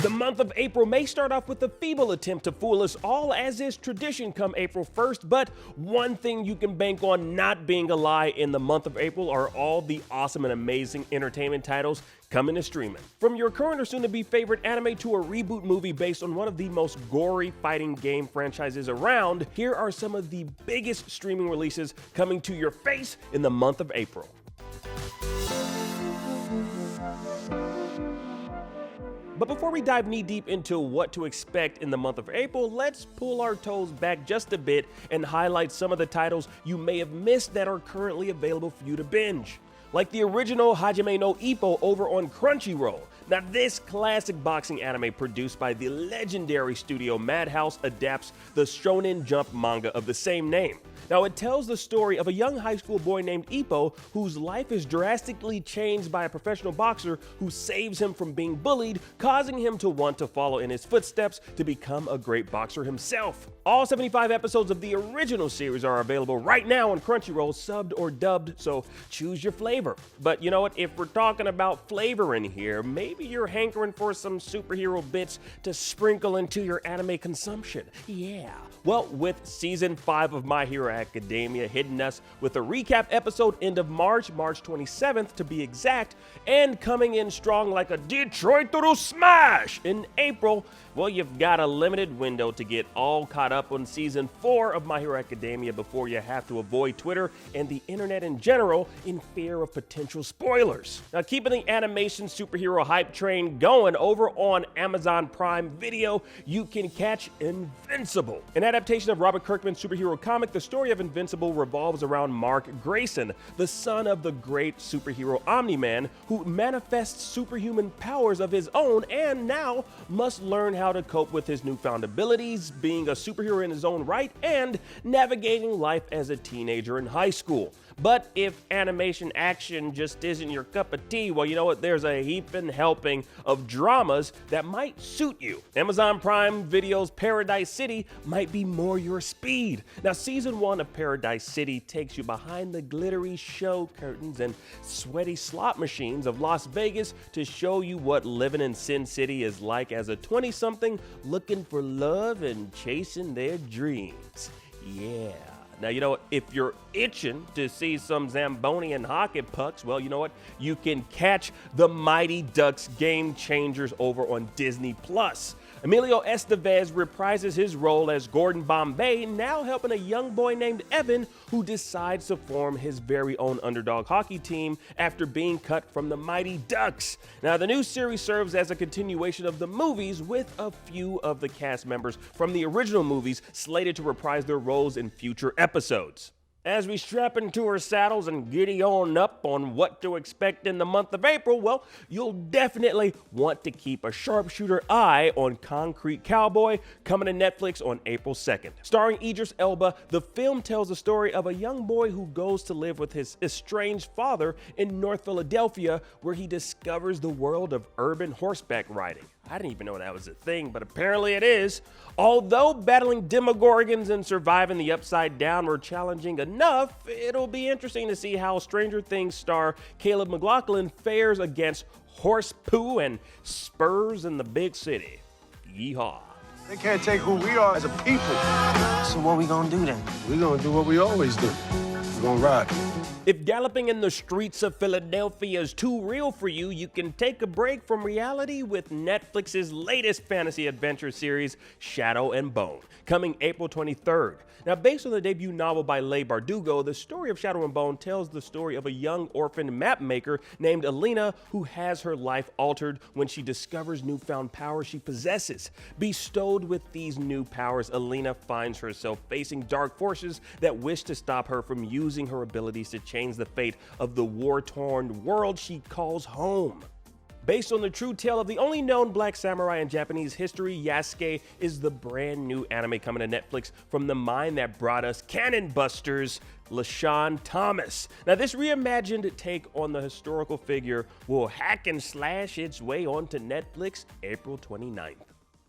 The month of April may start off with a feeble attempt to fool us all, as is tradition come April 1st, but one thing you can bank on not being a lie in the month of April are all the awesome and amazing entertainment titles coming to streaming. From your current or soon-to-be favorite anime to a reboot movie based on one of the most gory fighting game franchises around, here are some of the biggest streaming releases coming to your face in the month of April. But before we dive knee-deep into what to expect in the month of April, let's pull our toes back just a bit and highlight some of the titles you may have missed that are currently available for you to binge. Like the original Hajime No Ippo over on Crunchyroll. Now, this classic boxing anime produced by the legendary studio Madhouse adapts the Shonen Jump manga of the same name. Now, it tells the story of a young high school boy named Ippo whose life is drastically changed by a professional boxer who saves him from being bullied, causing him to want to follow in his footsteps to become a great boxer himself. All 75 episodes of the original series are available right now on Crunchyroll, subbed or dubbed, so choose your flavor. But you know what, if we're talking about flavor in here, maybe you're hankering for some superhero bits to sprinkle into your anime consumption. Yeah. Well, with season 5 of My Hero Academia hitting us with a recap episode end of March 27th to be exact, and coming in strong like a Detroit Little Smash in April, well, you've got a limited window to get all caught up on season 4 of My Hero Academia before you have to avoid Twitter and the internet in general in fear of potential spoilers. Now, keeping the animation superhero hype train going over on Amazon Prime Video, you can catch Invincible. An adaptation of Robert Kirkman's superhero comic, the story of Invincible revolves around Mark Grayson, the son of the great superhero Omni-Man, who manifests superhuman powers of his own and now must learn how to cope with his newfound abilities, being a superhero in his own right, and navigating life as a teenager in high school. But if animation action just isn't your cup of tea, well, you know what? There's a heaping helping of dramas that might suit you. Amazon Prime Video's Paradise City might be more your speed. Now, season 1 of Paradise City takes you behind the glittery show curtains and sweaty slot machines of Las Vegas to show you what living in Sin City is like as a 20-something looking for love and chasing their dreams. Yeah. Now, you know what, if you're itching to see some Zamboni and hockey pucks, well, you know what, you can catch the Mighty Ducks Game Changers over on Disney+. Emilio Estevez reprises his role as Gordon Bombay, now helping a young boy named Evan who decides to form his very own underdog hockey team after being cut from the Mighty Ducks. Now, the new series serves as a continuation of the movies, with a few of the cast members from the original movies slated to reprise their roles in future episodes. As we strap into our saddles and giddy on up on what to expect in the month of April, well, you'll definitely want to keep a sharpshooter eye on Concrete Cowboy, coming to Netflix on April 2nd. Starring Idris Elba, the film tells the story of a young boy who goes to live with his estranged father in North Philadelphia, where he discovers the world of urban horseback riding. I didn't even know that was a thing, but apparently it is. Although battling Demogorgons and surviving the Upside Down were challenging enough, it'll be interesting to see how Stranger Things star Caleb McLaughlin fares against horse poo and spurs in the big city. Yeehaw. They can't take who we are as a people. So what we gonna do then? We gonna do what we always do. We gonna ride. If galloping in the streets of Philadelphia is too real for you, you can take a break from reality with Netflix's latest fantasy adventure series, Shadow and Bone, coming April 23rd. Now, based on the debut novel by Leigh Bardugo, the story of Shadow and Bone tells the story of a young orphan map maker named Alina who has her life altered when she discovers newfound power she possesses. Bestowed with these new powers, Alina finds herself facing dark forces that wish to stop her from using her abilities to change the fate of the war-torn world she calls home. Based on the true tale of the only known black samurai in Japanese history, Yasuke is the brand new anime coming to Netflix from the mind that brought us Cannon Busters, LaShawn Thomas. Now, this reimagined take on the historical figure will hack and slash its way onto Netflix April 29th.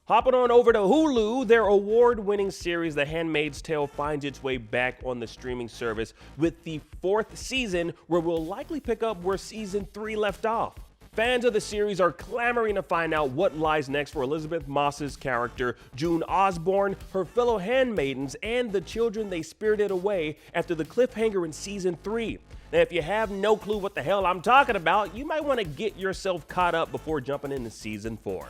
Hopping on over to Hulu, their award-winning series, The Handmaid's Tale, finds its way back on the streaming service with the 4th season, where we'll likely pick up where season 3 left off. Fans of the series are clamoring to find out what lies next for Elizabeth Moss's character, June Osborne, her fellow handmaidens, and the children they spirited away after the cliffhanger in Season 3. Now, if you have no clue what the hell I'm talking about, you might want to get yourself caught up before jumping into Season 4.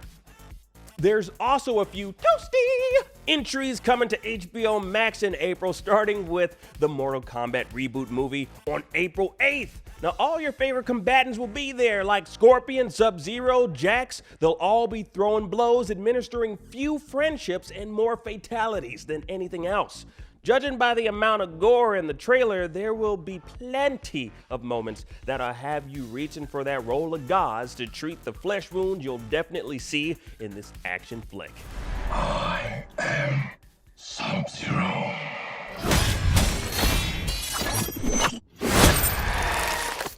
There's also a few toasty entries coming to HBO Max in April, starting with the Mortal Kombat reboot movie on April 8th. Now, all your favorite combatants will be there, like Scorpion, Sub-Zero, Jax. They'll all be throwing blows, administering few friendships, and more fatalities than anything else. Judging by the amount of gore in the trailer, there will be plenty of moments that'll have you reaching for that roll of gauze to treat the flesh wounds you'll definitely see in this action flick. I am Sub-Zero.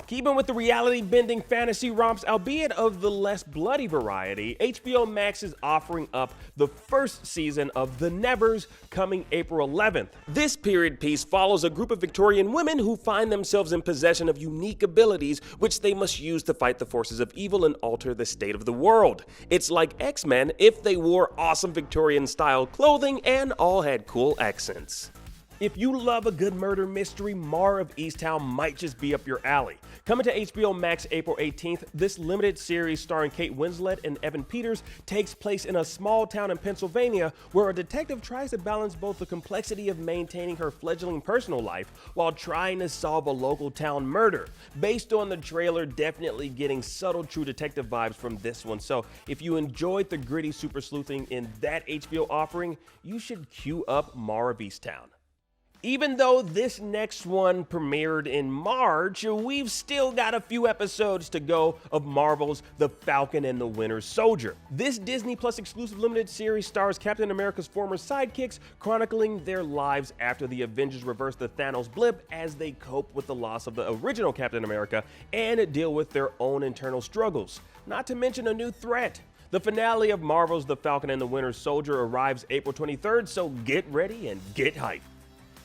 Keeping with the reality-bending fantasy romps, albeit of the less bloody variety, HBO Max is offering up the first season of The Nevers coming April 11th. This period piece follows a group of Victorian women who find themselves in possession of unique abilities which they must use to fight the forces of evil and alter the state of the world. It's like X-Men if they wore awesome Victorian-style clothing and all had cool accents. If you love a good murder mystery, Mare of Easttown might just be up your alley. Coming to HBO Max April 18th, this limited series starring Kate Winslet and Evan Peters takes place in a small town in Pennsylvania where a detective tries to balance both the complexity of maintaining her fledgling personal life while trying to solve a local town murder. Based on the trailer, definitely getting subtle True Detective vibes from this one, so if you enjoyed the gritty super sleuthing in that HBO offering, you should queue up Mare of Easttown. Even though this next one premiered in March, we've still got a few episodes to go of Marvel's The Falcon and the Winter Soldier. This Disney Plus exclusive limited series stars Captain America's former sidekicks, chronicling their lives after the Avengers reverse the Thanos blip as they cope with the loss of the original Captain America and deal with their own internal struggles. Not to mention a new threat. The finale of Marvel's The Falcon and the Winter Soldier arrives April 23rd, so get ready and get hyped.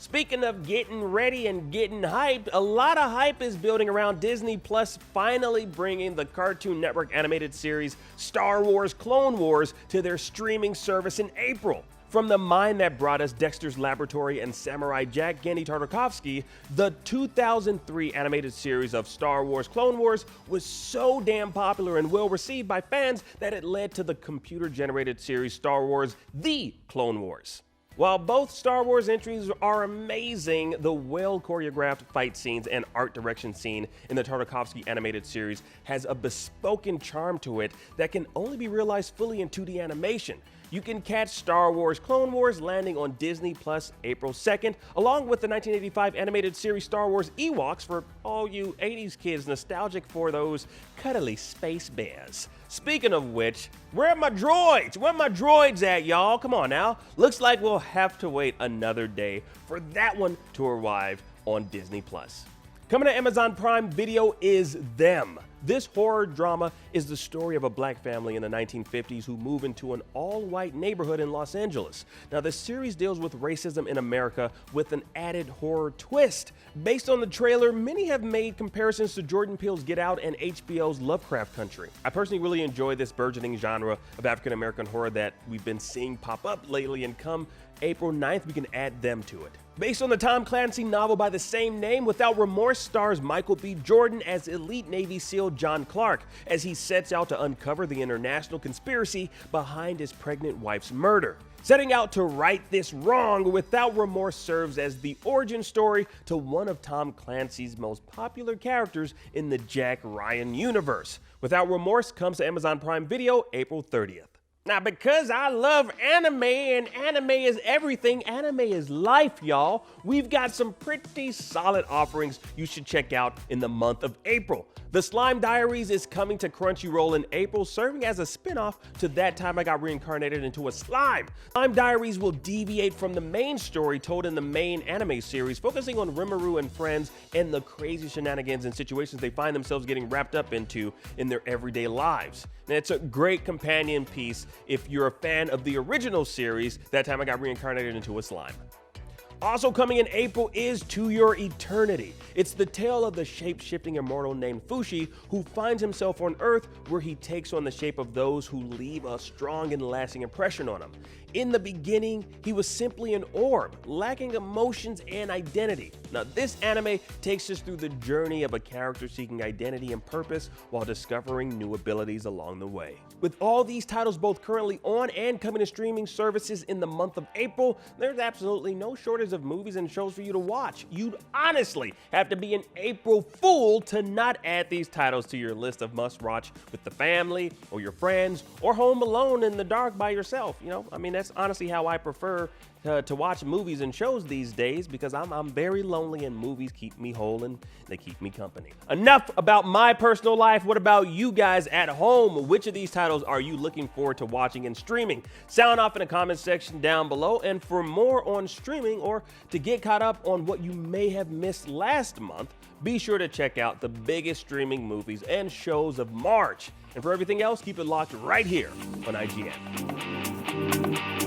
Speaking of getting ready and getting hyped, a lot of hype is building around Disney Plus finally bringing the Cartoon Network animated series Star Wars Clone Wars to their streaming service in April. From the mind that brought us Dexter's Laboratory and Samurai Jack Genndy Tartakovsky, the 2003 animated series of Star Wars Clone Wars was so damn popular and well received by fans that it led to the computer-generated series Star Wars The Clone Wars. While both Star Wars entries are amazing, the well-choreographed fight scenes and art direction scene in the Tartakovsky animated series has a bespoken charm to it that can only be realized fully in 2D animation. You can catch Star Wars Clone Wars landing on Disney Plus April 2nd, along with the 1985 animated series Star Wars Ewoks for all you 80s kids nostalgic for those cuddly space bears. Speaking of which, where are my droids? Where are my droids at, y'all? Come on now. Looks like we'll have to wait another day for that one to arrive on Disney Plus. Coming to Amazon Prime Video is Them. This horror drama is the story of a black family in the 1950s who move into an all-white neighborhood in Los Angeles. Now, the series deals with racism in America with an added horror twist. Based on the trailer, many have made comparisons to Jordan Peele's Get Out and HBO's Lovecraft Country. I personally really enjoy this burgeoning genre of African-American horror that we've been seeing pop up lately, and come April 9th, we can add them to it. Based on the Tom Clancy novel by the same name, Without Remorse stars Michael B. Jordan as elite Navy SEAL John Clark as he sets out to uncover the international conspiracy behind his pregnant wife's murder. Setting out to right this wrong, Without Remorse serves as the origin story to one of Tom Clancy's most popular characters in the Jack Ryan universe. Without Remorse comes to Amazon Prime Video April 30th. Now, because I love anime and anime is everything, anime is life, y'all, we've got some pretty solid offerings you should check out in the month of April. The Slime Diaries is coming to Crunchyroll in April, serving as a spin-off to That Time I Got Reincarnated into a Slime. Slime Diaries will deviate from the main story told in the main anime series, focusing on Rimuru and friends and the crazy shenanigans and situations they find themselves getting wrapped up into in their everyday lives. And it's a great companion piece if you're a fan of the original series, That Time I Got Reincarnated into a Slime. Also coming in April is To Your Eternity. It's the tale of the shape-shifting immortal named Fushi who finds himself on Earth where he takes on the shape of those who leave a strong and lasting impression on him. In the beginning, he was simply an orb, lacking emotions and identity. Now, this anime takes us through the journey of a character seeking identity and purpose while discovering new abilities along the way. With all these titles both currently on and coming to streaming services in the month of April, there's absolutely no shortage of movies and shows for you to watch. You'd honestly have to be an April fool to not add these titles to your list of must-watch with the family or your friends or home alone in the dark by yourself. That's honestly how I prefer to watch movies and shows these days, because I'm very lonely and movies keep me whole and they keep me company. Enough about my personal life. What about you guys at home? Which of these titles are you looking forward to watching and streaming? Sound off in the comment section down below. And for more on streaming or to get caught up on what you may have missed last month, be sure to check out the biggest streaming movies and shows of March. And for everything else, keep it locked right here on IGN.